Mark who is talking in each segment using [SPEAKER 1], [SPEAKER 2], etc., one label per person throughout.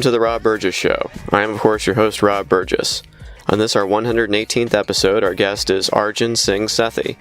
[SPEAKER 1] to the Rob Burgess Show. I am, of course, your host, Rob Burgess. On this, our 118th episode, our guest is Arjun Singh Sethi.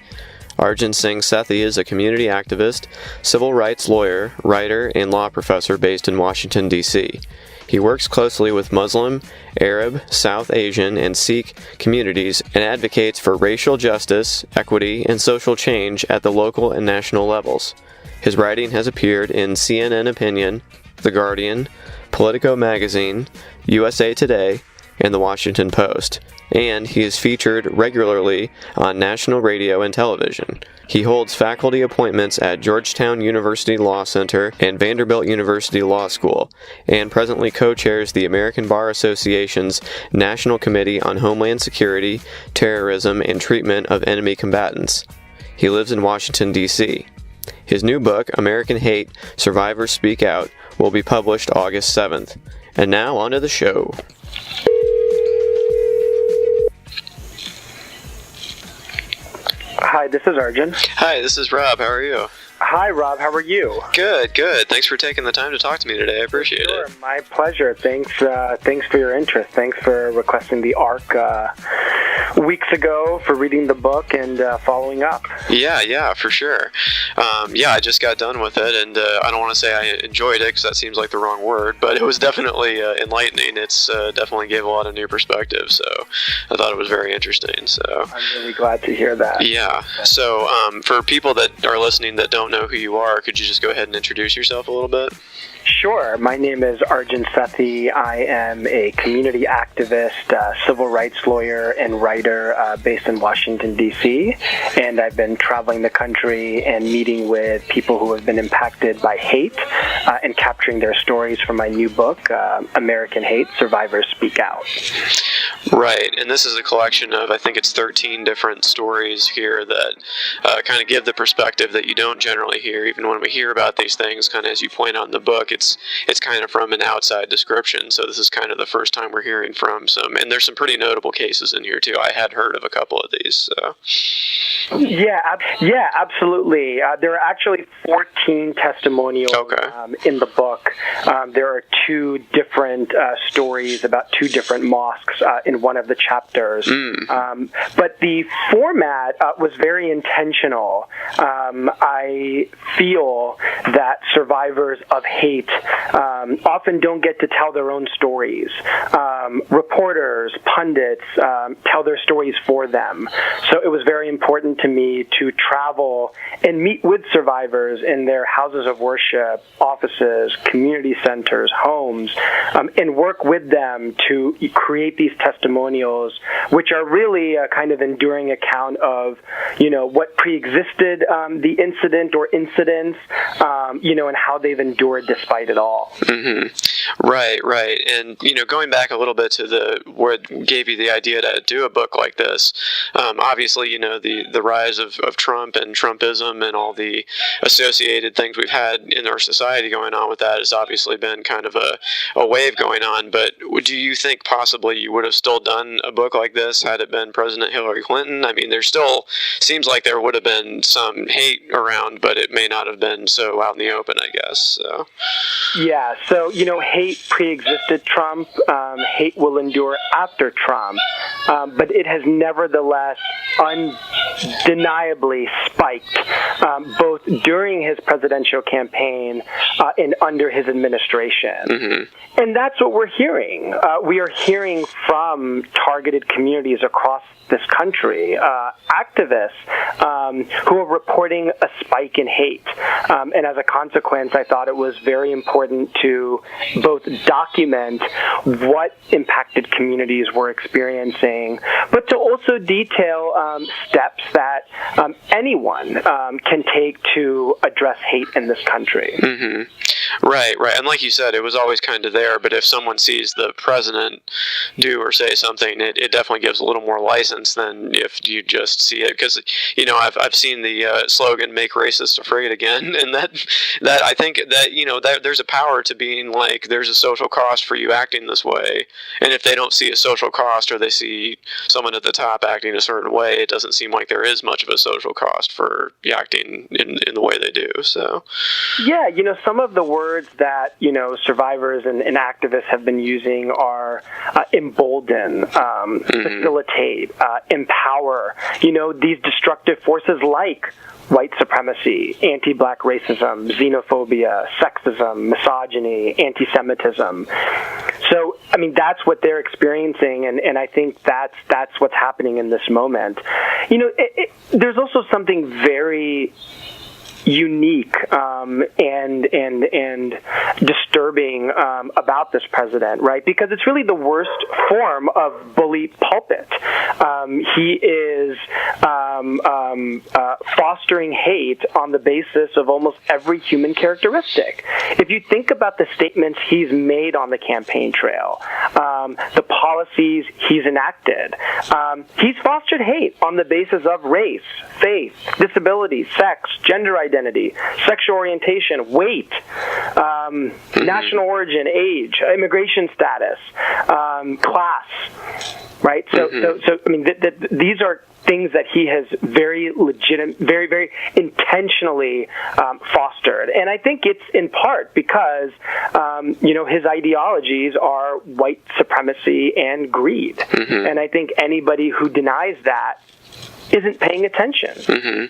[SPEAKER 1] Arjun Singh Sethi is a community activist, civil rights lawyer, writer, and law professor based in Washington, D.C. He works closely with Muslim, Arab, South Asian, and Sikh communities and advocates for racial justice, equity, and social change at the local and national levels. His writing has appeared in CNN Opinion, The Guardian, Politico Magazine, USA Today, and The Washington Post, and he is featured regularly on national radio and television. He holds faculty appointments at Georgetown University Law Center and Vanderbilt University Law School, and presently co-chairs the American Bar Association's National Committee on Homeland Security, Terrorism, and Treatment of Enemy Combatants. He lives in Washington, D.C. His new book, American Hate, Survivors Speak Out, will be published August 7th. And now, on to the show.
[SPEAKER 2] Hi, this is Arjun.
[SPEAKER 1] Hi, this is Rob. How are you?
[SPEAKER 2] Hi, Rob. How are you?
[SPEAKER 1] Good. Thanks for taking the time to talk to me today. I appreciate it.
[SPEAKER 2] My pleasure. Thanks for your interest. Thanks for requesting the ARC weeks ago, for reading the book and following up. Yeah,
[SPEAKER 1] for sure. I just got done with it, and I don't want to say I enjoyed it because that seems like the wrong word, but it was definitely enlightening. It's definitely gave a lot of new perspective, so I thought it was very interesting. So
[SPEAKER 2] I'm really glad to hear that.
[SPEAKER 1] Yeah. So for people that are listening that don't know who you are, could you just go ahead and introduce yourself a little bit?
[SPEAKER 2] Sure. My name is Arjun Sethi. I am a community activist, civil rights lawyer, and writer based in Washington, D.C., and I've been traveling the country and meeting with people who have been impacted by hate and capturing their stories for my new book, American Hate, Survivors Speak Out.
[SPEAKER 1] Right, and this is a collection of, I think it's 13 different stories here that kind of give the perspective that you don't generally hear. Even when we hear about these things, kind of as you point out in the book, it's kind of from an outside description, so this is kind of the first time we're hearing from some, and there's some pretty notable cases in here too. I had heard of a couple of these. So.
[SPEAKER 2] Yeah, absolutely. There are actually 14 testimonials in the book. There are two different stories about two different mosques in one of the chapters. But the format was very intentional. I feel that survivors of hate often don't get to tell their own stories. Reporters, pundits tell their stories for them. So it was very important to me to travel and meet with survivors in their houses of worship, offices, community centers, homes, and work with them to create these testimonials, which are really a kind of enduring account of, what preexisted the incident or incidents, and how they've endured despite it all.
[SPEAKER 1] Mm-hmm. Right. And, going back a little bit to what gave you the idea to do a book like this, obviously, the rise of Trump and Trumpism and all the associated things we've had in our society going on with that has obviously been kind of a wave going on. But do you think possibly you would have still done a book like this had it been President Hillary Clinton? I mean, there still seems like there would have been some hate around, but it may not have been so out in the open, I guess. So. Yeah,
[SPEAKER 2] so, hate pre-existed Trump. Hate will endure after Trump. But it has nevertheless undeniably spiked, both during his presidential campaign and under his administration. Mm-hmm. And that's what we're hearing. We are hearing from targeted communities across this country, activists who are reporting a spike in hate. And as a consequence, I thought it was very important to both document what impacted communities were experiencing, but to also detail steps that anyone can take to address hate in this country.
[SPEAKER 1] Mm-hmm. Right. And like you said, it was always kind of there, but if someone sees the president do or say something, it definitely gives a little more license than if you just see it. Because, I've seen the slogan, "Make racists afraid again," and that I think that, there's a power to being like, there's a social cost for you acting this way. And if they don't see a social cost, or they see someone at the top acting a certain way, it doesn't seem like there is much of a social cost for acting in the way they do. So.
[SPEAKER 2] Yeah, some of the words that, survivors and activists have been using are embolden, facilitate, empower, these destructive forces like white supremacy, anti-black racism, xenophobia, sexism, misogyny, anti-Semitism. So, that's what they're experiencing, and I think that's what's happening in this moment. There's also something very unique and disturbing about this president, right? Because it's really the worst form of bully pulpit. He is fostering hate on the basis of almost every human characteristic. If you think about the statements he's made on the campaign trail, the policies he's enacted, he's fostered hate on the basis of race, faith, disability, sex, gender identity, sexual orientation, weight, national origin, age, immigration status, class, right? So these are things that he has very legitimate, very, very intentionally fostered. And I think it's in part because, his ideologies are white supremacy and greed. And I think anybody who denies that isn't paying attention.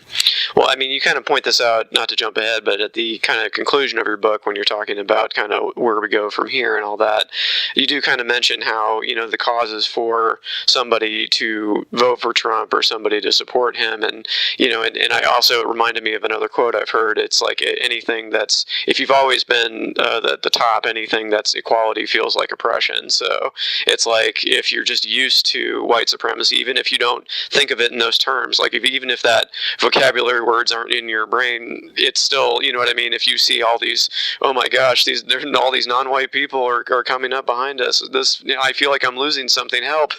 [SPEAKER 1] Well, you kind of point this out, not to jump ahead, but at the kind of conclusion of your book, when you're talking about kind of where we go from here and all that, you do kind of mention how, the causes for somebody to vote for Trump or somebody to support him. And, and I also, it reminded me of another quote I've heard. It's like anything that's, if you've always been at the top, anything that's equality feels like oppression. So it's like if you're just used to white supremacy, even if you don't think of it in those terms, like even if that vocabulary words aren't in your brain, it's still, if you see all these, oh my gosh, there's all these non-white people are coming up behind us, I feel like I'm losing something, help,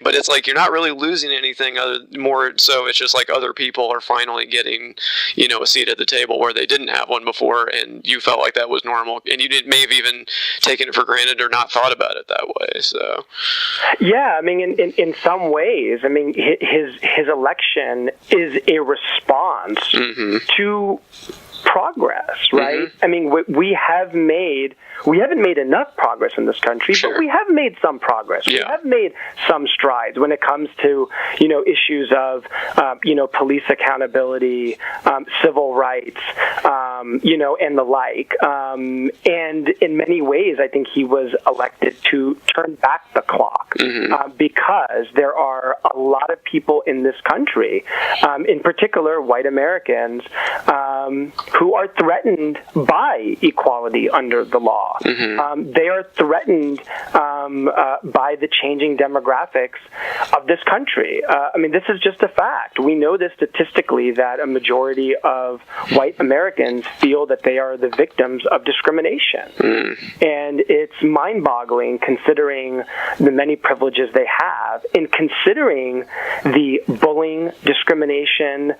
[SPEAKER 1] but it's like you're not really losing anything more so it's just like other people are finally getting, a seat at the table where they didn't have one before, and you felt like that was normal, and you may have even taken it for granted or not thought about it that way. So
[SPEAKER 2] yeah, in some ways, his election is a response to progress, right? We haven't made enough progress in this country, but we have made some progress. We have made some strides when it comes to, issues of, police accountability, civil rights, and the like. And in many ways, I think he was elected to turn back the clock because there are a lot of people in this country, in particular white Americans, who are threatened by equality under the law. They are threatened by the changing demographics of this country. This is just a fact. We know this statistically, that a majority of white Americans feel that they are the victims of discrimination. And it's mind-boggling considering the many privileges they have, and considering the bullying, discrimination,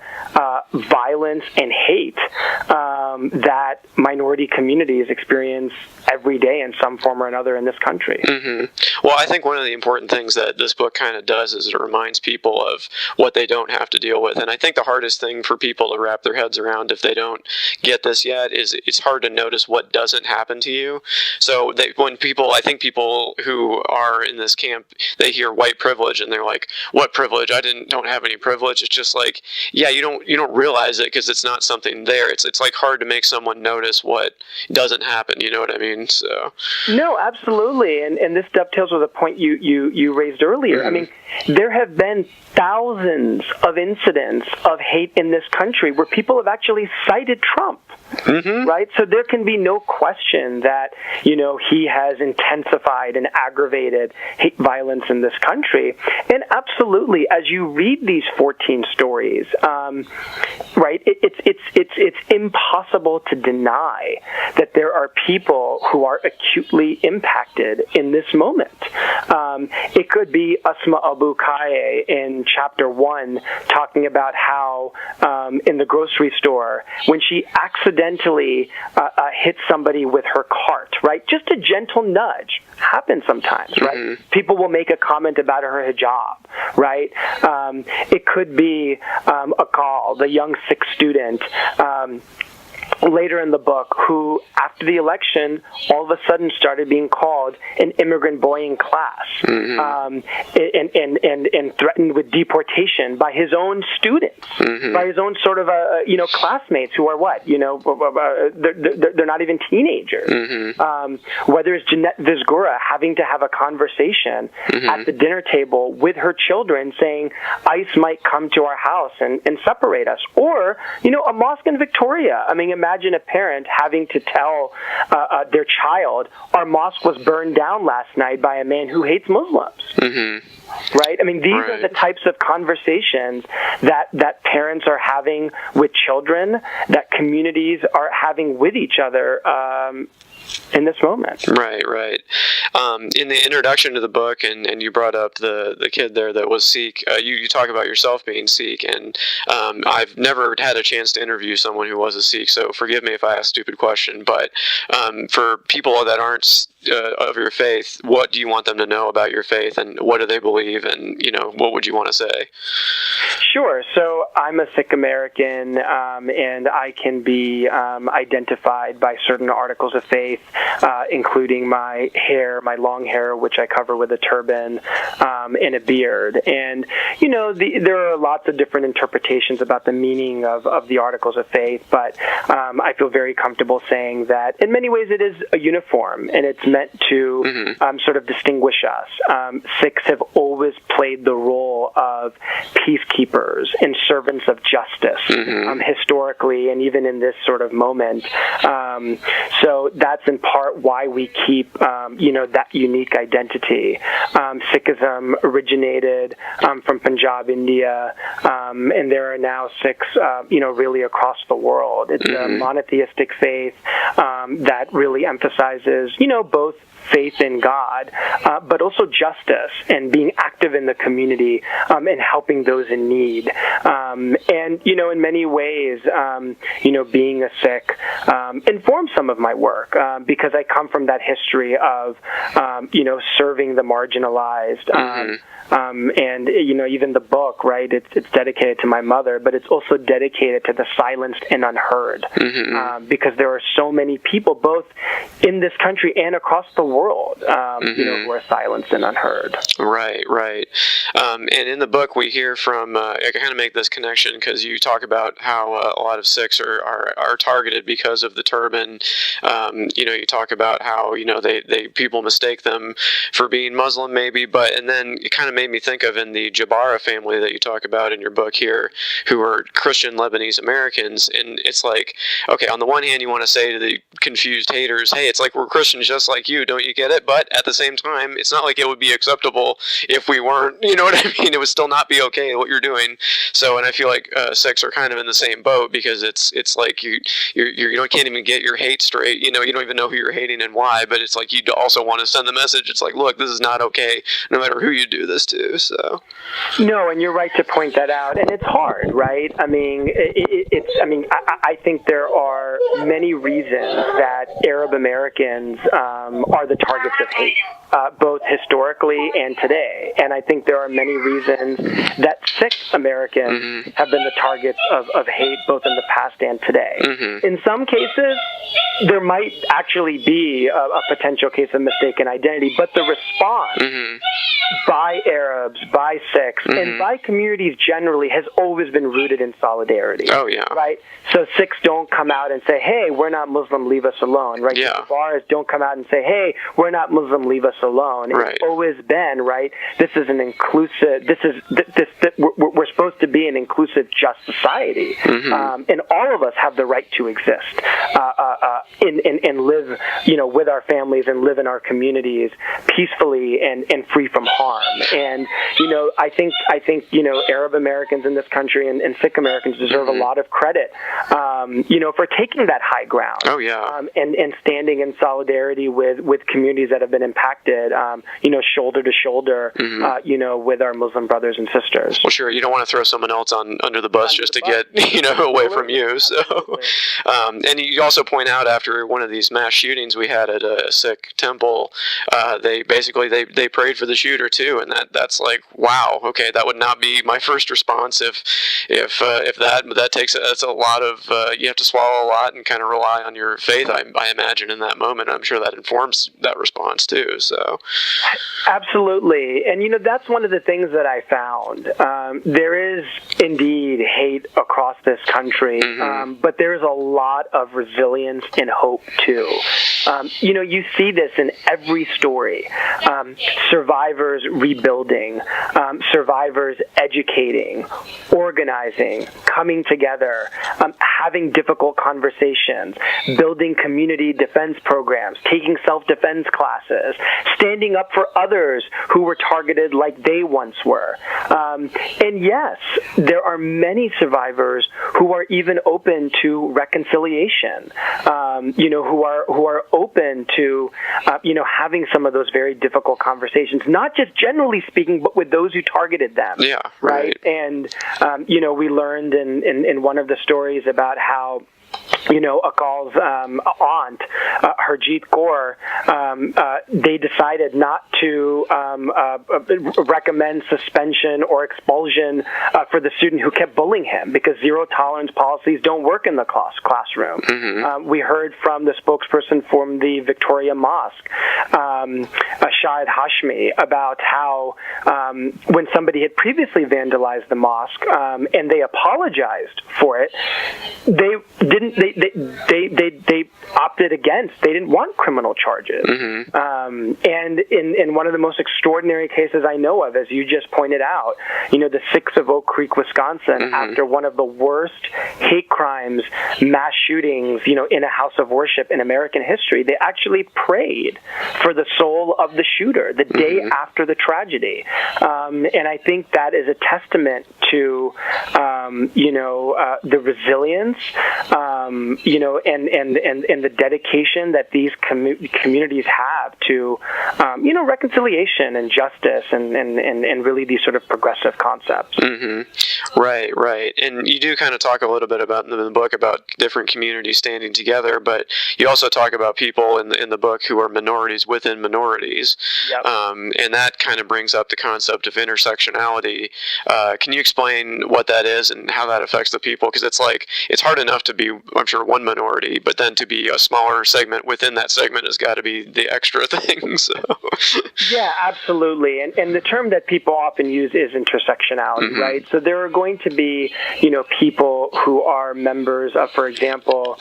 [SPEAKER 2] violence, and hate that minority communities experience every day in some form or another in this country.
[SPEAKER 1] Well, I think one of the important things that this book kind of does is it reminds people of what they don't have to deal with. And I think the hardest thing for people to wrap their heads around if they don't get this yet is it's hard to notice what doesn't happen to you. So I think people who are in this camp, they hear white privilege and they're like, what privilege? I don't have any privilege. It's just like, yeah, you don't realize it because it's not something there. It's like hard to make someone notice what doesn't happen. You know what I mean? So
[SPEAKER 2] no, absolutely. And this dovetails with a point you raised earlier. There have been thousands of incidents of hate in this country where people have actually cited Trump. Right? So there can be no question that, he has intensified and aggravated hate violence in this country. And absolutely, as you read these 14 stories, right, it's impossible to deny that there are people who are acutely impacted in this moment. It could be Asma Abu Kaye in chapter 1 talking about how in the grocery store, when she accidentally hit somebody with her cart, right? Just a gentle nudge happens sometimes, right? People will make a comment about her hijab, right? It could be a call, the young Sikh student later in the book who, after the election, all of a sudden started being called an immigrant boy in class, and threatened with deportation by his own students, by his own sort of classmates who are they're not even teenagers. Whether it's Jeanette Vizgura having to have a conversation at the dinner table with her children, saying ICE might come to our house and separate us, or a mosque in Victoria. I mean, imagine a parent having to tell their child, our mosque was burned down last night by a man who hates Muslims. Right? I mean, these are the types of conversations that parents are having with children, that communities are having with each other in this moment.
[SPEAKER 1] Right. In the introduction to the book, and you brought up the kid there that was Sikh, you talk about yourself being Sikh, and I've never had a chance to interview someone who was a Sikh, so forgive me if I ask a stupid question, but for people that aren't of your faith, what do you want them to know about your faith, and what do they believe, and what would you want to say?
[SPEAKER 2] Sure. So I'm a Sikh American, and I can be identified by certain articles of faith, including my hair, my long hair, which I cover with a turban, and a beard. And there are lots of different interpretations about the meaning of the articles of faith, but I feel very comfortable saying that in many ways it is a uniform, and it's meant to sort of distinguish us. Sikhs have always played the role of peacekeepers and servants of justice, historically, and even in this sort of moment. So that's in part why we keep, that unique identity. Sikhism originated from Punjab, India, and there are now Sikhs, really across the world. It's a monotheistic faith that really emphasizes, both faith in God, but also justice and being active in the community and helping those in need. And, in many ways, being a Sikh informs some of my work because I come from that history of, serving the marginalized. And, even the book, right, it's dedicated to my mother, but it's also dedicated to the silenced and unheard because there are so many people, both in this country and across the world, who are silenced and unheard.
[SPEAKER 1] Right. And in the book, we hear from, I kind of make this connection because you talk about how a lot of Sikhs are targeted because of the turban. You talk about how, people mistake them for being Muslim maybe, and then it kind of made me think of in the Jabara family that you talk about in your book here, who are Christian Lebanese Americans, and it's like, okay, on the one hand, you want to say to the confused haters, hey, it's like we're Christians just like you, don't you get it? But at the same time, it's not like it would be acceptable if we weren't, you know what I mean? It would still not be okay what you're doing. So, and I feel like Sikhs are kind of in the same boat because it's like you can't even get your hate straight. You don't even know who you're hating and why. But it's like you also want to send the message. It's like, look, this is not okay, no matter who you do this to. So.
[SPEAKER 2] No, and you're right to point that out, and it's hard, right? I mean, I think there are many reasons that Arab Americans are the targets of hate, both historically and today. And I think there are many reasons that Sikh Americans have been the targets of hate, both in the past and today. In some cases, there might actually be a potential case of mistaken identity, but the response by Arabs, by Sikhs, and by communities generally has always been rooted in solidarity.
[SPEAKER 1] Oh, yeah.
[SPEAKER 2] Right? So Sikhs don't come out and say, hey, we're not Muslim, leave us alone. Right?
[SPEAKER 1] Yeah.
[SPEAKER 2] The bars don't come out and say, hey, we're not Muslim, leave us alone.
[SPEAKER 1] Right.
[SPEAKER 2] It's always been, right, this is an inclusive, we're supposed to be an inclusive, just society. And all of us have the right to exist and live, with our families and live in our communities peacefully and free from harm. And, I think Arab Americans in this country and Sikh Americans deserve a lot of credit, for taking that high ground.
[SPEAKER 1] Oh, yeah.
[SPEAKER 2] And standing in solidarity with communities that have been impacted, shoulder to shoulder, with our Muslim brothers and sisters.
[SPEAKER 1] Well, sure, you don't want to throw someone else under the bus just to get, away from you. So, and you also point out after one of these mass shootings we had at a Sikh temple, they prayed for the shooter too, and that's like, wow, okay, that would not be my first response if that's a lot of you have to swallow a lot and kind of rely on your faith. I imagine in that moment, I'm sure that informs that response too. So,
[SPEAKER 2] absolutely, and that's one of the things that I found. There is indeed hate across this country, but there's a lot of resilience and hope too. You see this in every story. Survivors rebuilding, survivors educating, organizing, coming together, having difficult conversations, building community defense programs, taking self-defense classes, standing up for others who were targeted like they once were. And yes, there are many survivors who are even open to reconciliation, who are open to, having some of those very difficult conversations, not just generally speaking, but with those who targeted them.
[SPEAKER 1] Yeah,
[SPEAKER 2] right. And, we learned in one of the stories about how Akal's aunt, Harjeet Kaur, they decided not to recommend suspension or expulsion for the student who kept bullying him because zero tolerance policies don't work in the classroom. We heard from the spokesperson from the Victoria Mosque, Shahid Hashmi, about how when somebody had previously vandalized the mosque and they apologized for it, they opted against. They didn't want criminal charges. And in one of the most extraordinary cases I know of, as you just pointed out, the Sikhs of Oak Creek, Wisconsin, after one of the worst hate crimes, mass shootings, in a house of worship in American history, they actually prayed for the soul of the shooter the day after the tragedy. And I think that is a testament to, the resilience, and the dedication that these communities have to, reconciliation and justice and really these sort of progressive concepts.
[SPEAKER 1] Right. And you do kind of talk a little bit about in the book about different communities standing together, but you also talk about people in the book who are minorities within minorities.
[SPEAKER 2] Yep.
[SPEAKER 1] And that kind of brings up the concept of intersectionality. Can you explain what that is and how that affects the people? Because it's hard enough to be, I'm sure, one minority, but then to be a smaller segment within that segment has got to be the extra thing. So.
[SPEAKER 2] Yeah, absolutely. And the term that people often use is intersectionality, right? So there are going to be, people who are members of, for example,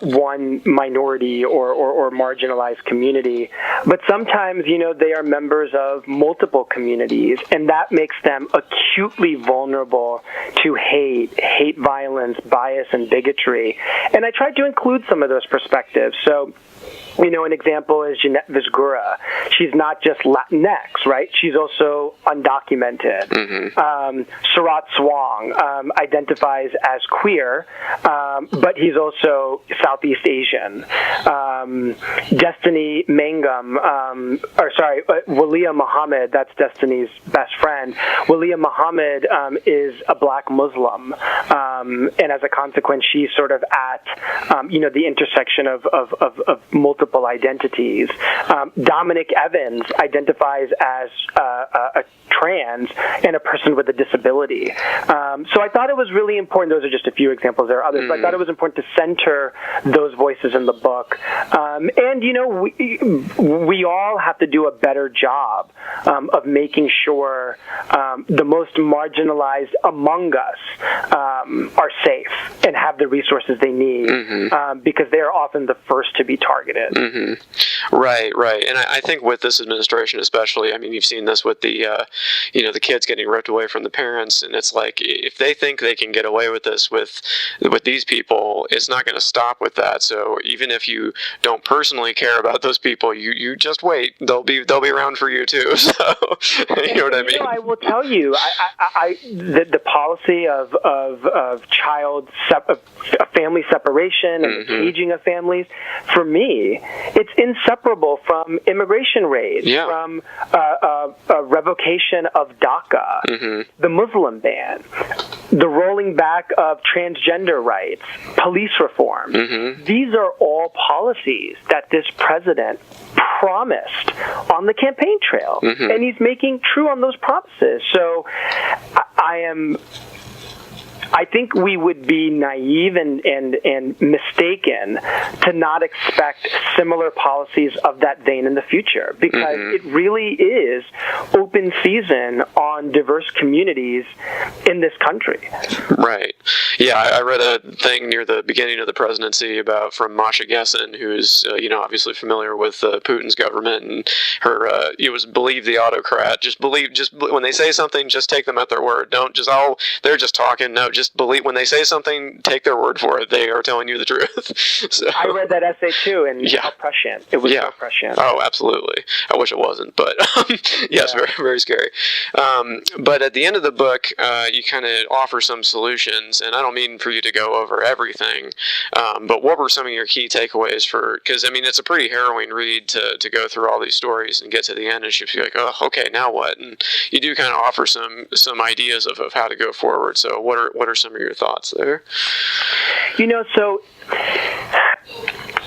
[SPEAKER 2] one minority or marginalized community, but sometimes, they are members of multiple communities, and that makes them acutely vulnerable to hate violence, bias, and bigotry. And I tried to include some of those perspectives. So, an example is Jeanette Visgura. She's not just Latinx, right? She's also undocumented. Surat Swang identifies as queer, but he's also Southeast Asian. Destiny Mangum, Walia Muhammad, that's Destiny's best friend. Walia Muhammad is a black Muslim, and as a consequence, she's sort of at, the intersection of multiple identities. Dominic Evans identifies as a trans and a person with a disability. So I thought it was really important. Those are just a few examples. There are others, but I thought it was important to center those voices in the book. And, we all have to do a better job of making sure the most marginalized among us are safe and have the resources they need because they are often the first to be targeted.
[SPEAKER 1] Right. And I think with this administration especially, I mean, you've seen this with the kids getting ripped away from the parents, and it's like, if they think they can get away with this with these people, it's not going to stop with that. So even if you don't personally care about those people, you just wait. They'll be around for you too. So you know what I mean?
[SPEAKER 2] I will tell you, the policy of family separation and the caging of families, for me, it's inseparable from immigration raids, from revocation of DACA, the Muslim ban, the rolling back of transgender rights, police reform. These are all policies that this president promised on the campaign trail, and he's making true on those promises. So I think we would be naive and mistaken to not expect similar policies of that vein in the future, because it really is open season on diverse communities in this country.
[SPEAKER 1] Right. Yeah, I read a thing near the beginning of the presidency from Masha Gessen, who's obviously familiar with Putin's government, and her it was believe the autocrat. Just when they say something, just take them at their word. Don't just they're just talking. No, just believe when they say something, take their word for it. They are telling you the truth. So,
[SPEAKER 2] I read that essay too, and how prescient. It was so prescient.
[SPEAKER 1] Oh, absolutely. I wish it wasn't, but yes, very, very scary. But at the end of the book, you kind of offer some solutions, and I don't mean for you to go over everything, but what were some of your key takeaways because it's a pretty harrowing read to go through all these stories and get to the end and she'd be like, oh, okay, now what? And you do kind of offer some ideas of how to go forward. So what are some of your thoughts there?
[SPEAKER 2] So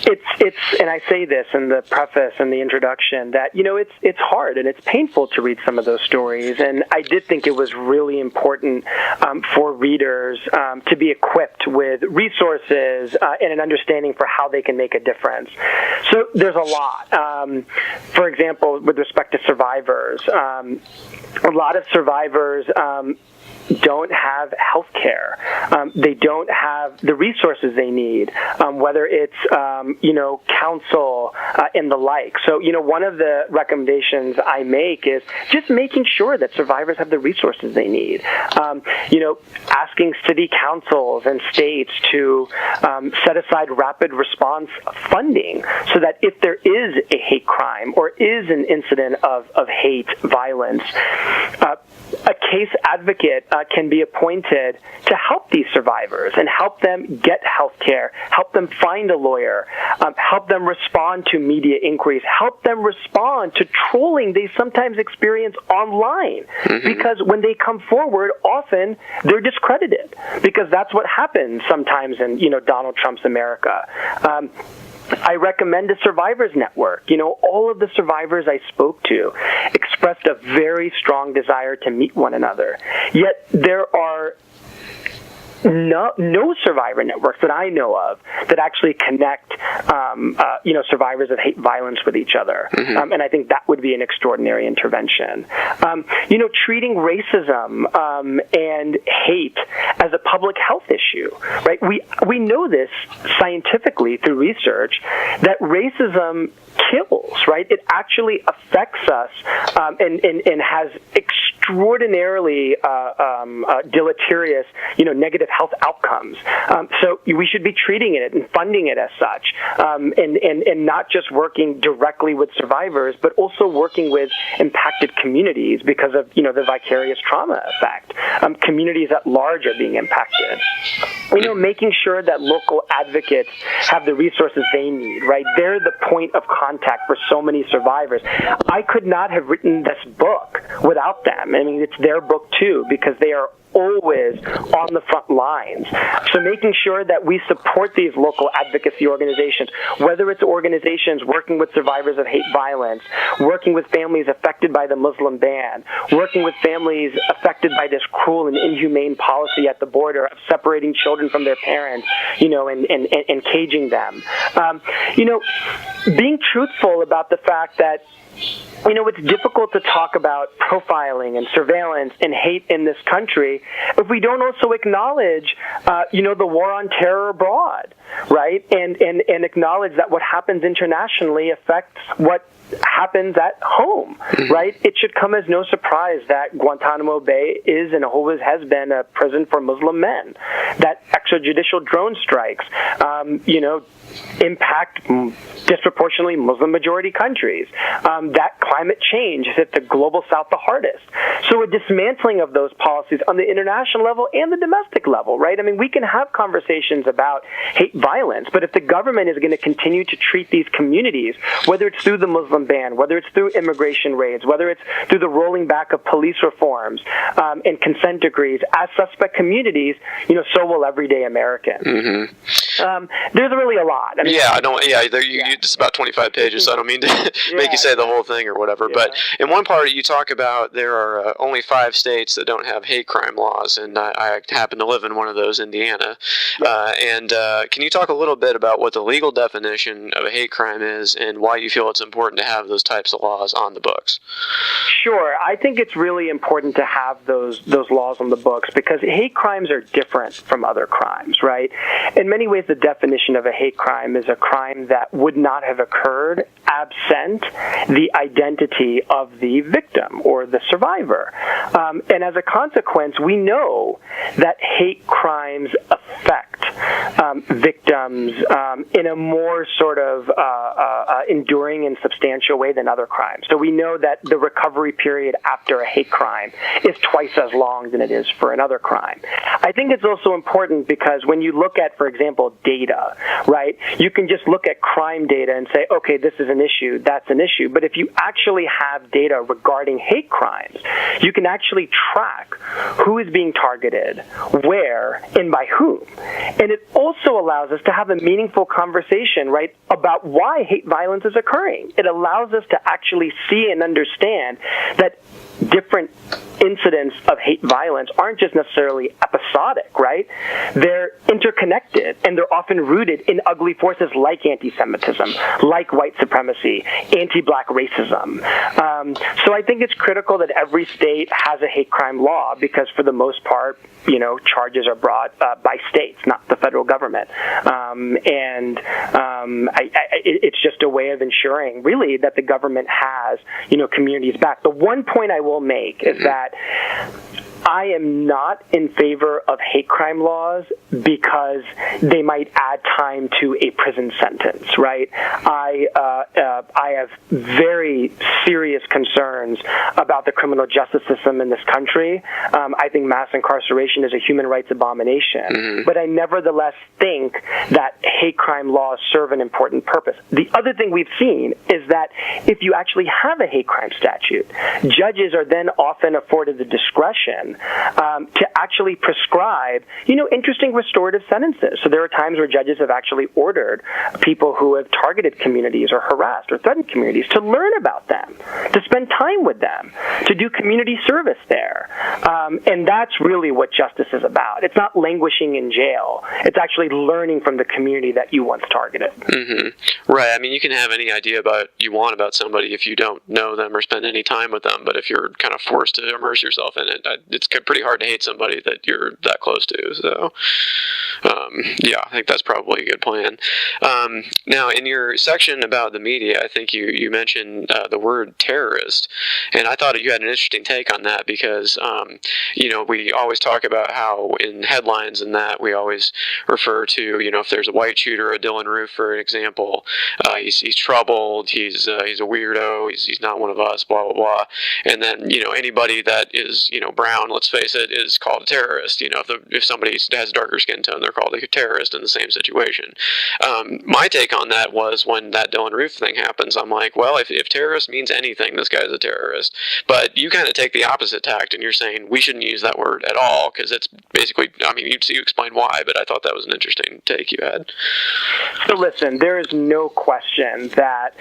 [SPEAKER 2] it's and I say this in the preface and the introduction that it's hard and it's painful to read some of those stories, and I did think it was really important for readers to be equipped with resources and an understanding for how they can make a difference. So there's a lot. For example, with respect to survivors, a lot of survivors don't have health care. They don't have the resources they need, whether it's, counsel and the like. So, one of the recommendations I make is just making sure that survivors have the resources they need. Asking city councils and states to set aside rapid response funding so that if there is a hate crime or is an incident of hate violence, a case advocate can be appointed to help these survivors and help them get health care, help them find a lawyer, help them respond to media inquiries, help them respond to trolling they sometimes experience online. Because when they come forward, often they're discredited, because that's what happens sometimes in Donald Trump's America. I recommend a survivors network. All of the survivors I spoke to expressed a very strong desire to meet one another. Yet there are no survivor networks that I know of that actually connect, survivors of hate violence with each other. And I think that would be an extraordinary intervention. Treating racism and hate as a public health issue, right? We know this scientifically through research that racism kills, right? It actually affects us and has extraordinarily deleterious, negative health outcomes. So we should be treating it and funding it as such, and not just working directly with survivors, but also working with impacted communities because of the vicarious trauma effect. Communities at large are being impacted. Making sure that local advocates have the resources they need, right? They're the point of contact for so many survivors. I could not have written this book without them. It's their book too, because they are always on the front lines. So making sure that we support these local advocacy organizations, whether it's organizations working with survivors of hate violence, working with families affected by the Muslim ban, working with families affected by this cruel and inhumane policy at the border of separating children from their parents, and caging them. Being truthful about the fact that it's difficult to talk about profiling and surveillance and hate in this country if we don't also acknowledge, the war on terror abroad, right? And acknowledge that what happens internationally affects what happens at home, right? It should come as no surprise that Guantanamo Bay is and always has been a prison for Muslim men, that extrajudicial drone strikes, impact disproportionately Muslim-majority countries, that climate change has hit the global south the hardest. So a dismantling of those policies on the international level and the domestic level, right? I mean, we can have conversations about hate violence, but if the government is going to continue to treat these communities, whether it's through the Muslim ban, whether it's through immigration raids, whether it's through the rolling back of police reforms and consent decrees, as suspect communities, so will everyday Americans. There's really a lot. I mean,
[SPEAKER 1] it's about 25 pages, so I don't mean to make you say the whole thing or whatever. But in one part, you talk about there are only 5 states that don't have hate crime laws, and I happen to live in one of those, Indiana. Can you talk a little bit about what the legal definition of a hate crime is and why you feel it's important to have those types of laws on the books?
[SPEAKER 2] Sure. I think it's really important to have those laws on the books because hate crimes are different from other crimes, right? In many ways, the definition of a hate crime is a crime that would not have occurred absent the identity of the victim or the survivor. And as a consequence, we know that hate crimes affect victims in a more sort of enduring and substantial way than other crimes. So we know that the recovery period after a hate crime is twice as long than it is for another crime. I think it's also important because when you look at, for example, data, right, you can just look at crime data and say, okay, this is an issue, that's an issue. But if you actually have data regarding hate crimes, you can actually track who is being targeted, where, and by whom. And it also allows us to have a meaningful conversation, right, about why hate violence is occurring. It allows us to actually see and understand that different incidents of hate violence aren't just necessarily episodic, right? They're interconnected, and they're often rooted in ugly forces like anti-Semitism, like white supremacy, anti-black racism. So I think it's critical that every state has a hate crime law because for the most part, charges are brought by states, not the federal government. It's just a way of ensuring, really, that the government has, communities back. The one point I will make is that I am not in favor of hate crime laws because they might add time to a prison sentence, right? I have very serious concerns about the criminal justice system in this country. I think mass incarceration is a human rights abomination, but I nevertheless think that hate crime laws serve an important purpose. The other thing we've seen is that if you actually have a hate crime statute, judges are then often afforded the discretion to actually prescribe, interesting restorative sentences. So there are times where judges have actually ordered people who have targeted communities or harassed or threatened communities to learn about them, to spend time with them, to do community service there. And that's really what justice is about. It's not languishing in jail. It's actually learning from the community that you once targeted.
[SPEAKER 1] Right. I mean, you can have any idea you want about somebody if you don't know them or spend any time with them, but if you're kind of forced to immerse yourself in it, it's pretty hard to hate somebody that you're that close to. So, I think that's probably a good plan. Now, in your section about the media, I think you mentioned the word terrorist, and I thought you had an interesting take on that because, we always talk about how in headlines and that we always refer to, if there's a white shooter, a Dylan Roof, for example, he's troubled, he's a weirdo, he's not one of us, blah, blah, blah. And then, anybody that is, brown, let's face it, is called a terrorist. If somebody has darker skin tone, they're called a terrorist in the same situation. My take on that was when that Dylan Roof thing happens, I'm like, well, if terrorist means anything, this guy's a terrorist. But you kind of take the opposite tact, and you're saying we shouldn't use that word at all because it's basically, you explain why, but I thought that was an interesting take you had.
[SPEAKER 2] So listen, there is no question that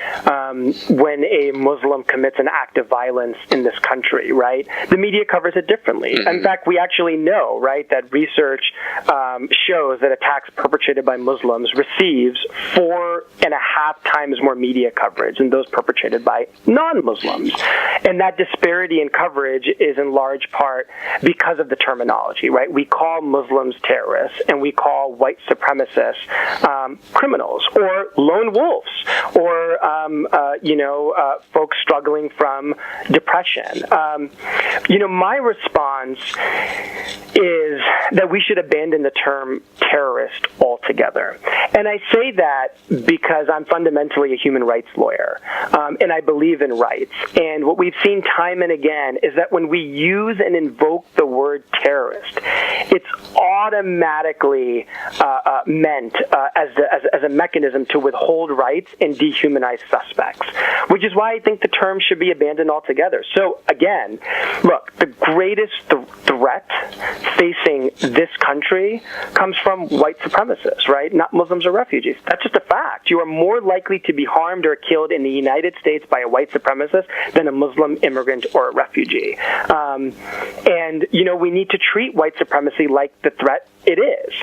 [SPEAKER 2] when a Muslim commits an act of violence in this country, right, the media covers it differently. differently. In fact, we actually know, right, that research shows that attacks perpetrated by Muslims receives 4.5 times more media coverage than those perpetrated by non-Muslims. And that disparity in coverage is in large part because of the terminology, right? We call Muslims terrorists, and we call white supremacists criminals, or lone wolves, or folks struggling from depression. My response is that we should abandon the term terrorist altogether. And I say that because I'm fundamentally a human rights lawyer, and I believe in rights. And what we've seen time and again is that when we use and invoke the word terrorist, it's automatically meant as a mechanism to withhold rights and dehumanize suspects, which is why I think the term should be abandoned altogether. So again, look, the greatest threat facing this country comes from white supremacists, right? Not Muslims or refugees. That's just a fact. You are more likely to be harmed or killed in the United States by a white supremacist than a Muslim immigrant or a refugee. And we need to treat white supremacy like the threat it is.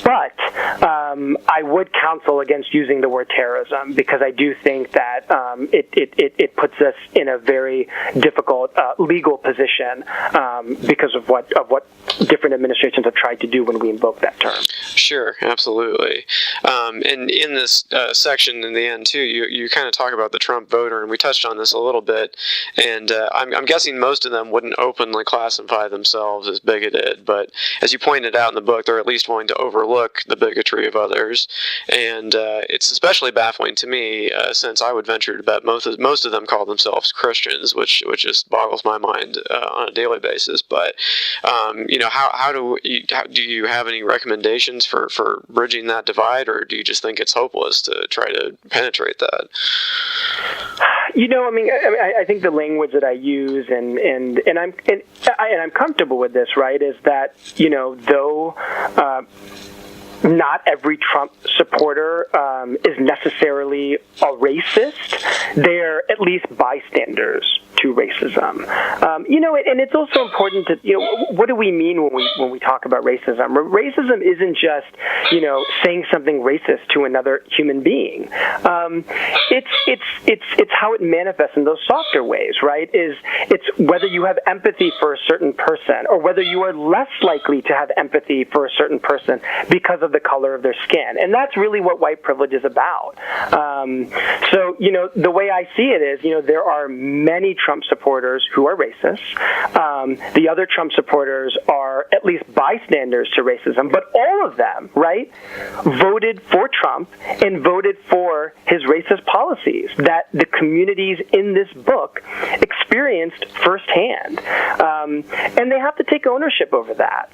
[SPEAKER 2] But I would counsel against using the word terrorism, because I do think that it puts us in a very difficult legal position because of what different administrations have tried to do when we invoke that term.
[SPEAKER 1] Sure, absolutely. And in this section in the end, too, you kind of talk about the Trump voter, and we touched on this a little bit, and I'm guessing most of them wouldn't openly classify themselves as bigoted, but as you pointed out in the book, they're at least willing to overlook the bigotry of others, and it's especially baffling to me, since I would venture to bet most of them call themselves Christians, which just boggles my mind on a daily basis. But how do you have any recommendations for bridging that divide, or do you just think it's hopeless to try to penetrate that?
[SPEAKER 2] I think the language that I use, and I'm comfortable with this, right, is that though not every Trump supporter is necessarily a racist, they're at least bystanders to racism. And it's also important to, what do we mean when we talk about racism? Racism isn't just, saying something racist to another human being. It's how it manifests in those softer ways, right? It's whether you have empathy for a certain person, or whether you are less likely to have empathy for a certain person because of the color of their skin. And that's really what white privilege is about. So, the way I see it is, there are many Trump supporters who are racist. The other Trump supporters are at least bystanders to racism, but all of them, right, voted for Trump and voted for his racist policies that the communities in this book experienced firsthand. And they have to take ownership over that.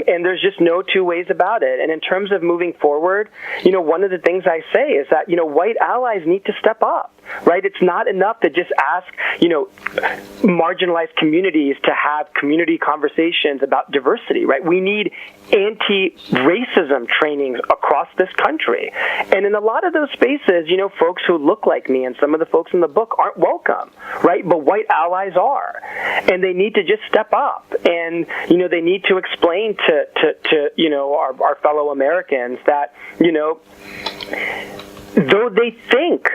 [SPEAKER 2] And there's just no two ways about it. And in terms of moving forward, one of the things I say is that, white allies need to step up, right? It's not enough to just ask, marginalized communities to have community conversations about diversity, right? We need anti-racism trainings across this country. And in a lot of those spaces, folks who look like me and some of the folks in the book aren't welcome, right? But white allies are. And they need to just step up. And, they need to explain to our fellow Americans that, though they think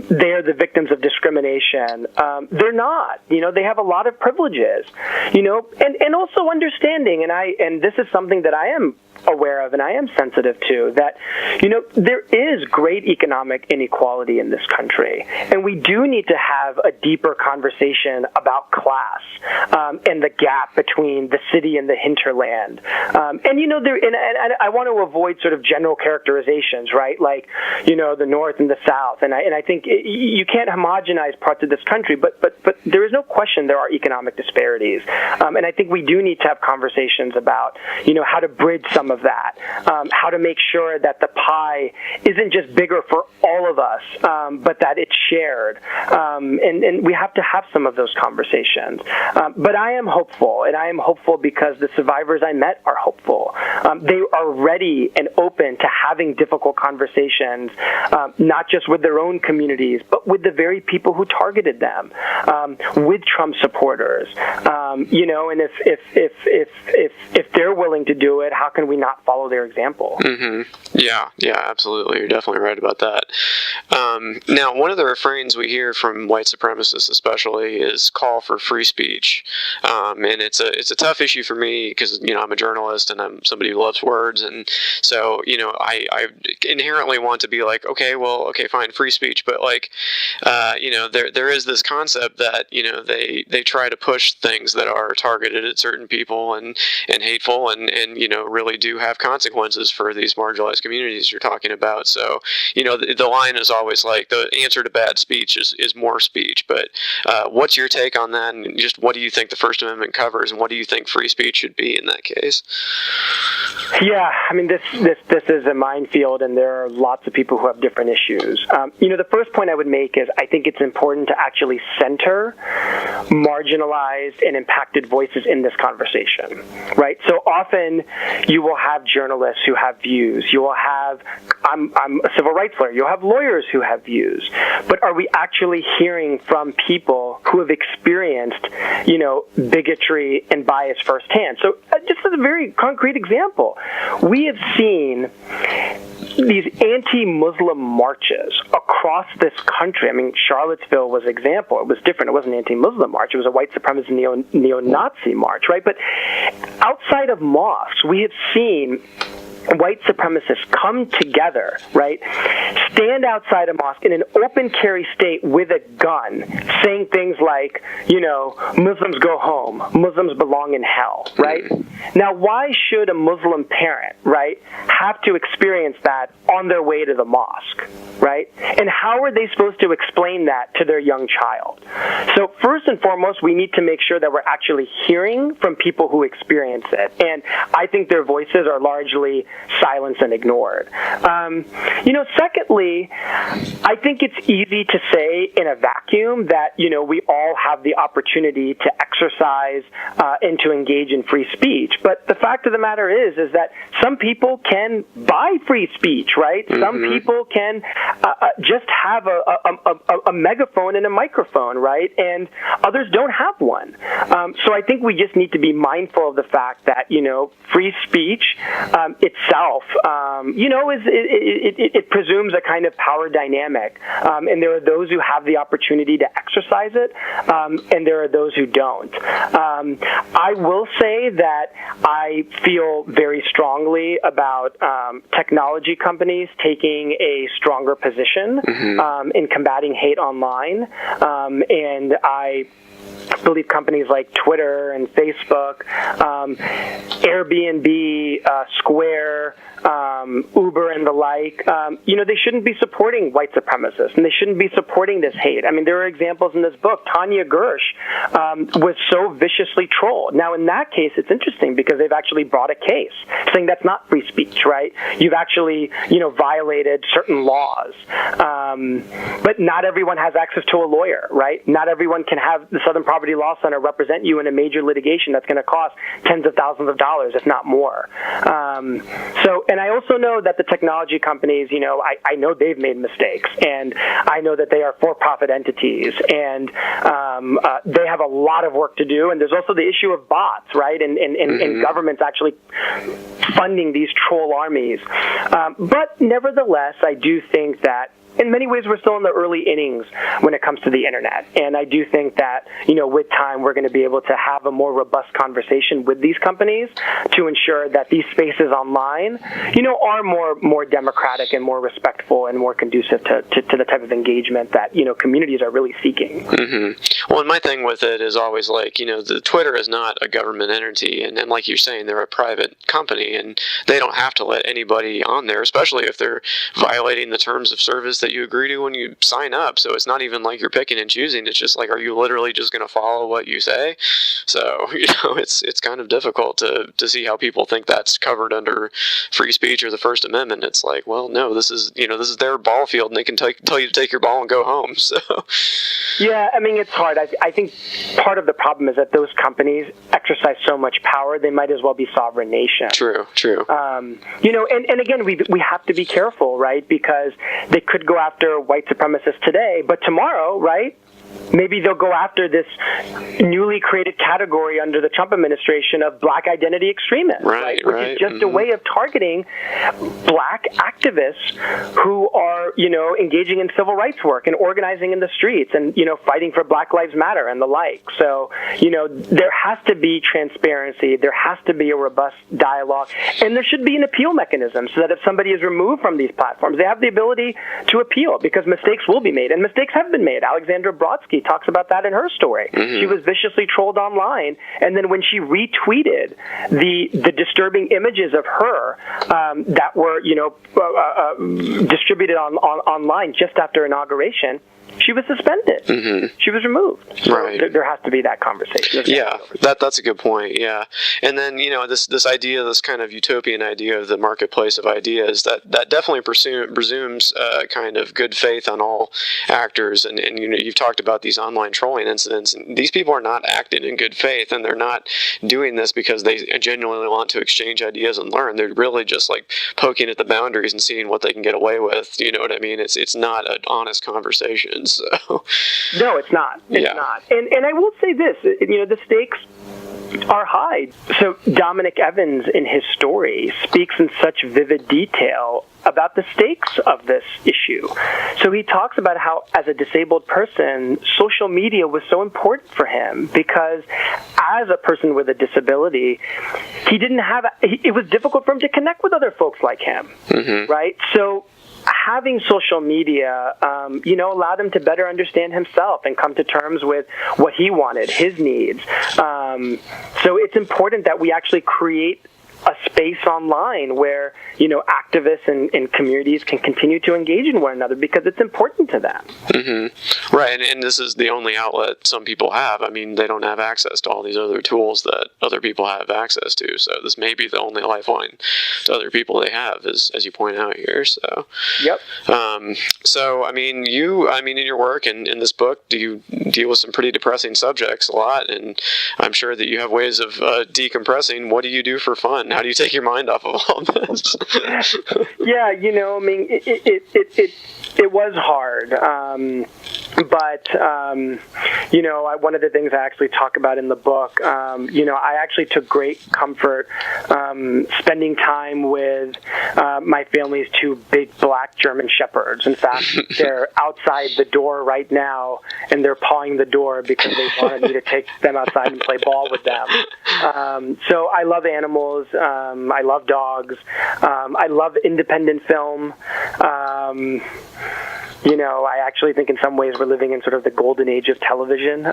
[SPEAKER 2] they're the victims of discrimination, they're not. They have a lot of privileges. And also understanding, and this is something that I am aware of and I am sensitive to, that, there is great economic inequality in this country. And we do need to have a deeper conversation about class and the gap between the city and the hinterland. And I want to avoid sort of general characterizations, right? Like, the North and the South. And I think you can't homogenize parts of this country, but there is no question there are economic disparities. And I think we do need to have conversations about, how to bridge some some of that, how to make sure that the pie isn't just bigger for all of us, but that it's shared. And we have to have some of those conversations. But I am hopeful, and I am hopeful because the survivors I met are hopeful. They are ready and open to having difficult conversations, not just with their own communities, but with the very people who targeted them, with Trump supporters. You know, and if they're willing to do it, how can we not follow their example?
[SPEAKER 1] Mm-hmm. Yeah, absolutely. You're definitely right about that. Now, one of the refrains we hear from white supremacists, especially, is call for free speech, and it's a tough issue for me because, you know, I'm a journalist and I'm somebody who loves words, and so, you know, I inherently want to be like, okay, fine, free speech, but like, you know, there is this concept that, you know, they try to push things that are targeted at certain people and hateful and you know, really do have consequences for these marginalized communities you're talking about. So, you know, the line is always like the answer to bad speech is more speech. But what's your take on that? And just what do you think the First Amendment covers, and what do you think free speech should be in that case?
[SPEAKER 2] Yeah, I mean, this is a minefield, and there are lots of people who have different issues. You know, the first point I would make is I think it's important to actually center marginalized and impacted voices in this conversation, right? So often you will have journalists who have views. You will have, I'm a civil rights lawyer, you'll have lawyers who have views. But are we actually hearing from people who have experienced, you know, bigotry and bias firsthand? So just as a very concrete example, we have seen these anti-Muslim marches across this country. I mean, Charlottesville was an example. It was different. It wasn't an anti-Muslim march. It was a white supremacist neo-Nazi march, right? But outside of mosques, we have seen white supremacists come together, right, stand outside a mosque in an open carry state with a gun, saying things like, you know, Muslims go home, Muslims belong in hell, right? Now, why should a Muslim parent, right, have to experience that on their way to the mosque, right? And how are they supposed to explain that to their young child? So first and foremost, we need to make sure that we're actually hearing from people who experience it. And I think their voices are largely silenced and ignored. You know, secondly, I think it's easy to say in a vacuum that, you know, we all have the opportunity to exercise and to engage in free speech. But the fact of the matter is that some people can buy free speech, right? Mm-hmm. Some people can just have a megaphone and a microphone, right? And others don't have one. So I think we just need to be mindful of the fact that, you know, free speech itself, you know, it presumes a kind of power dynamic. And there are those who have the opportunity to exercise it, and there are those who don't. I will say that I feel very strongly about technology companies taking a stronger position in combating hate online. And I believe companies like Twitter and Facebook, Airbnb, Square, Uber and the like, you know, they shouldn't be supporting white supremacists, and they shouldn't be supporting this hate. I mean, there are examples in this book. Tanya Gersh was so viciously trolled. Now, in that case, it's interesting because they've actually brought a case saying that's not free speech, right? You've actually, you know, violated certain laws. But not everyone has access to a lawyer, right? Not everyone can have the Southern Poverty Law Center represent you in a major litigation that's going to cost tens of thousands of dollars, if not more. And I also know that the technology companies, you know, I know they've made mistakes, and I know that they are for-profit entities, and they have a lot of work to do. And there's also the issue of bots, right? And governments actually funding these troll armies. But nevertheless, I do think that in many ways, we're still in the early innings when it comes to the internet. And I do think that, you know, with time, we're going to be able to have a more robust conversation with these companies to ensure that these spaces online, you know, are more democratic and more respectful and more conducive to the type of engagement that, you know, communities are really seeking.
[SPEAKER 1] Mm-hmm. Well, and my thing with it is always like, you know, the Twitter is not a government entity. And like you're saying, they're a private company, and they don't have to let anybody on there, especially if they're violating the terms of service that you agree to when you sign up. So it's not even like you're picking and choosing. It's just like, are you literally just going to follow what you say? So, it's kind of difficult to see how people think that's covered under free speech or the First Amendment. It's like, well, no, this is their ball field, and they can tell you to take your ball and go home. So,
[SPEAKER 2] yeah, I mean, it's hard. I think part of the problem is that those companies exercise so much power, they might as well be sovereign nations.
[SPEAKER 1] True.
[SPEAKER 2] And again, we have to be careful, right? Because they could go after white supremacists today, but tomorrow, right? Maybe they'll go after this newly created category under the Trump administration of black identity extremists, right? Which is just a way of targeting black activists who are, engaging in civil rights work and organizing in the streets and, fighting for Black Lives Matter and the like. So, there has to be transparency. There has to be a robust dialogue. And there should be an appeal mechanism so that if somebody is removed from these platforms, they have the ability to appeal because mistakes will be made. And mistakes have been made. Alexandra Brodsky talks about that in her story. She was viciously trolled online, and then when she retweeted the disturbing images of her that were distributed online just after inauguration, she was suspended. She was removed. So there has to be that conversation.
[SPEAKER 1] Yeah, that's a good point. Yeah, and then this idea, this kind of utopian idea of the marketplace of ideas, that definitely presumes kind of good faith on all actors. And you've talked about these online trolling incidents. And these people are not acting in good faith, and they're not doing this because they genuinely want to exchange ideas and learn. They're really just like poking at the boundaries and seeing what they can get away with. You know what I mean? It's not an honest conversation. So.
[SPEAKER 2] No, it's not. It's not. And I will say this, the stakes are high. So Dominic Evans in his story speaks in such vivid detail about the stakes of this issue. So he talks about how, as a disabled person, social media was so important for him because as a person with a disability, it was difficult for him to connect with other folks like him, right? So having social media, allowed him to better understand himself and come to terms with what he wanted, his needs. So it's important that we actually create a space online where, activists and communities can continue to engage in one another because it's important to them.
[SPEAKER 1] Right, and this is the only outlet some people have. I mean, they don't have access to all these other tools that other people have access to, so this may be the only lifeline to other people they have, as you point out here. So,
[SPEAKER 2] yep.
[SPEAKER 1] So, in your work and in this book, do you deal with some pretty depressing subjects a lot, and I'm sure that you have ways of decompressing. What do you do for fun? How do you take your mind off of all this?
[SPEAKER 2] Yeah, it was hard. But one of the things I actually talk about in the book, I actually took great comfort spending time with my family's two big black German shepherds. In fact, they're outside the door right now, and they're pawing the door because they wanted me to take them outside and play ball with them. So I love animals. I love dogs. I love independent film. I actually think in some ways we're living in sort of the golden age of television.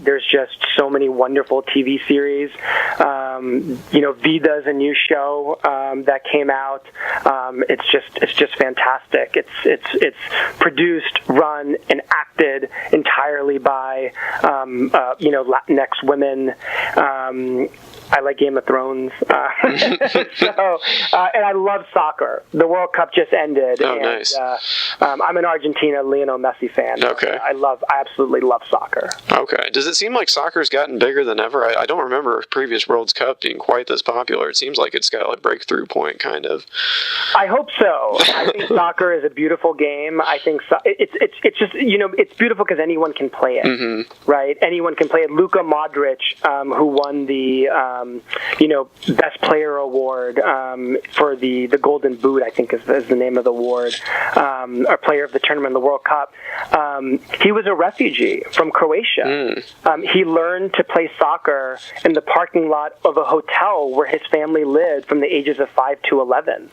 [SPEAKER 2] There's just so many wonderful TV series. Vida's a new show that came out. It's just fantastic. It's produced, run, and acted entirely by Latinx women. I like Game of Thrones. And I love soccer. The World Cup just ended.
[SPEAKER 1] Oh, nice.
[SPEAKER 2] I'm an Argentina Lionel Messi fan.
[SPEAKER 1] Okay.
[SPEAKER 2] I absolutely love soccer.
[SPEAKER 1] Okay. Does it seem like soccer's gotten bigger than ever? I don't remember a previous World Cup being quite this popular. It seems like it's got a breakthrough point, kind of.
[SPEAKER 2] I hope so. I think soccer is a beautiful game. I think it's just, it's beautiful because anyone can play it, right? Anyone can play it. Luka Modric, who won the Best Player Award for the Golden Boot, I think is the name of the award, or Player of the Tournament in the World Cup. He was a refugee from Croatia. He learned to play soccer in the parking lot of a hotel where his family lived from the ages of 5 to 11.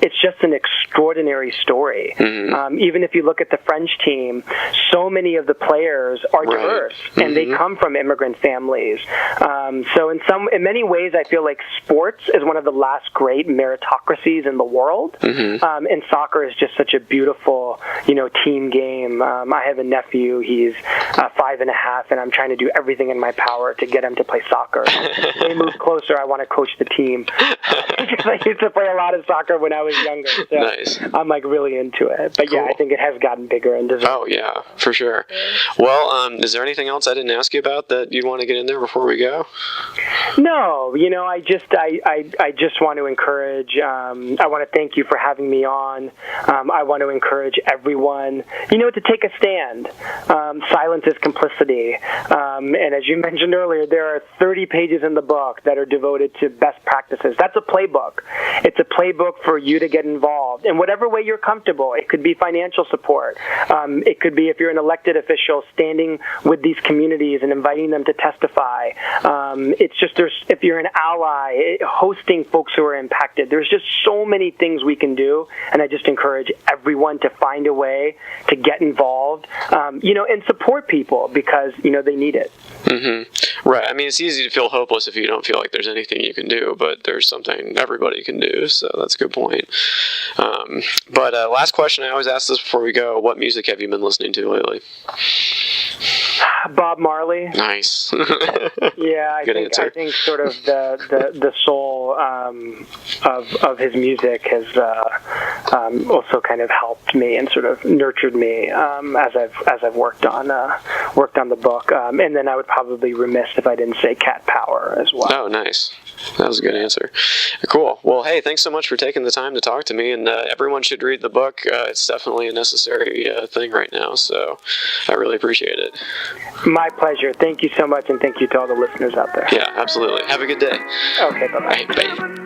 [SPEAKER 2] It's just an extraordinary story. Even if you look at the French team, so many of the players are diverse, and they come from immigrant families. So in in many ways, I feel like sports is one of the last great meritocracies in the world, and soccer is just such a beautiful, team game. I have a nephew; he's 5.5, and I'm trying to do everything in my power to get him to play soccer. When he moves closer, I want to coach the team because I used to play a lot of soccer when I was younger. So
[SPEAKER 1] Nice.
[SPEAKER 2] I'm like really into it. But
[SPEAKER 1] Cool.
[SPEAKER 2] yeah, I think it has gotten bigger and deserved.
[SPEAKER 1] Oh yeah, for sure. Well, is there anything else I didn't ask you about that you want to get in there before we go?
[SPEAKER 2] No, I just want to encourage. I want to thank you for having me on. I want to encourage everyone, to take a stand. Silence is complicity. And as you mentioned earlier, there are 30 pages in the book that are devoted to best practices. That's a playbook. It's a playbook for you to get involved in whatever way you're comfortable. It could be financial support. It could be if you're an elected official, standing with these communities and inviting them to testify. It's just if you're an ally, hosting folks who are impacted. There's just so many things we can do, and I just encourage everyone to find a way to get involved, and support people because they need it.
[SPEAKER 1] Mm-hmm. Right. I mean, it's easy to feel hopeless if you don't feel like there's anything you can do, but there's something everybody can do. So that's a good point. But last question, I always ask this before we go: what music have you been listening to lately?
[SPEAKER 2] Bob Marley.
[SPEAKER 1] Nice.
[SPEAKER 2] Yeah, I think sort of the soul of his music has also kind of helped me and sort of nurtured me as I've worked on the book. And then I would probably be remiss if I didn't say Cat Power as well.
[SPEAKER 1] Oh, nice. That was a good answer. Cool. Well, hey, thanks so much for taking the time to talk to me, and everyone should read the book. It's definitely a necessary thing right now, so I really appreciate it.
[SPEAKER 2] My pleasure. Thank you so much, and thank you to all the listeners out there.
[SPEAKER 1] Yeah, absolutely. Have a good day.
[SPEAKER 2] Okay, bye-bye.
[SPEAKER 1] Bye.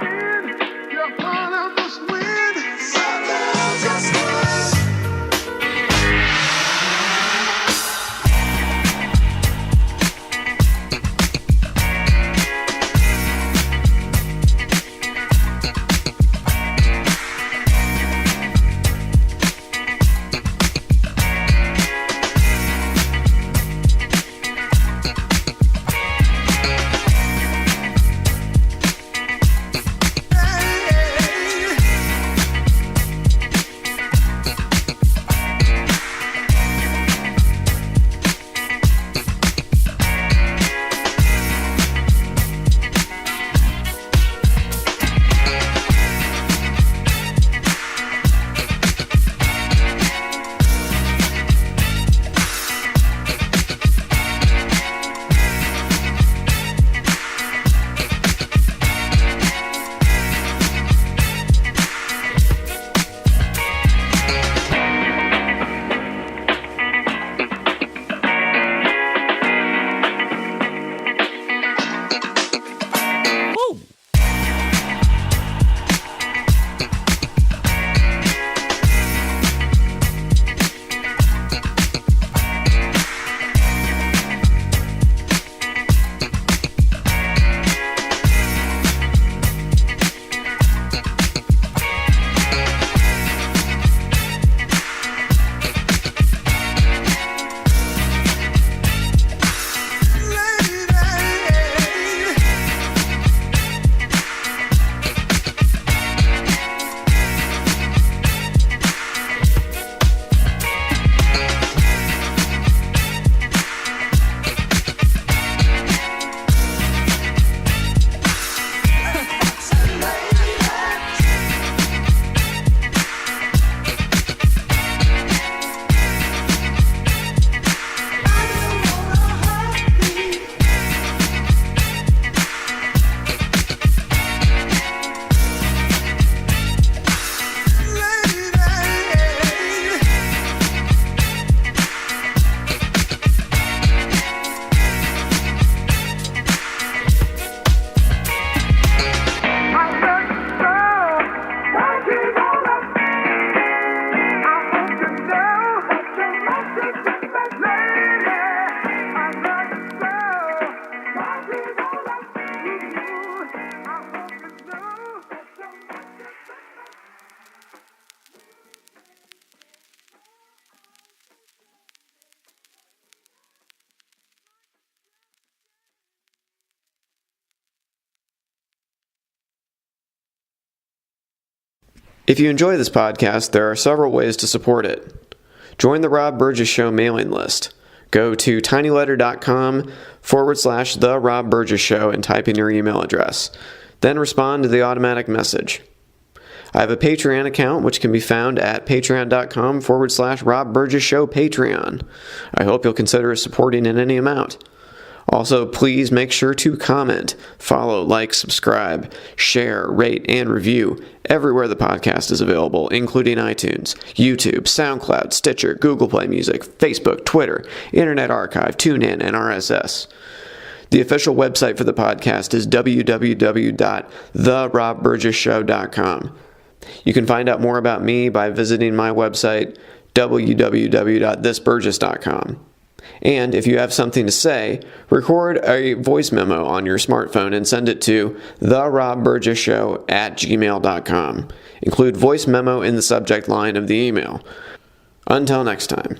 [SPEAKER 1] If you enjoy this podcast, there are several ways to support it. Join the Rob Burgess Show mailing list. Go to tinyletter.com/The Rob Burgess Show and type in your email address. Then respond to the automatic message. I have a Patreon account which can be found at patreon.com/Rob Burgess Show Patreon. I hope you'll consider supporting in any amount. Also, please make sure to comment, follow, like, subscribe, share, rate, and review everywhere the podcast is available, including iTunes, YouTube, SoundCloud, Stitcher, Google Play Music, Facebook, Twitter, Internet Archive, TuneIn, and RSS. The official website for the podcast is www.therobburgessshow.com. You can find out more about me by visiting my website, www.thisburgess.com. And if you have something to say, record a voice memo on your smartphone and send it to therobburgessshow@gmail.com. Include voice memo in the subject line of the email. Until next time.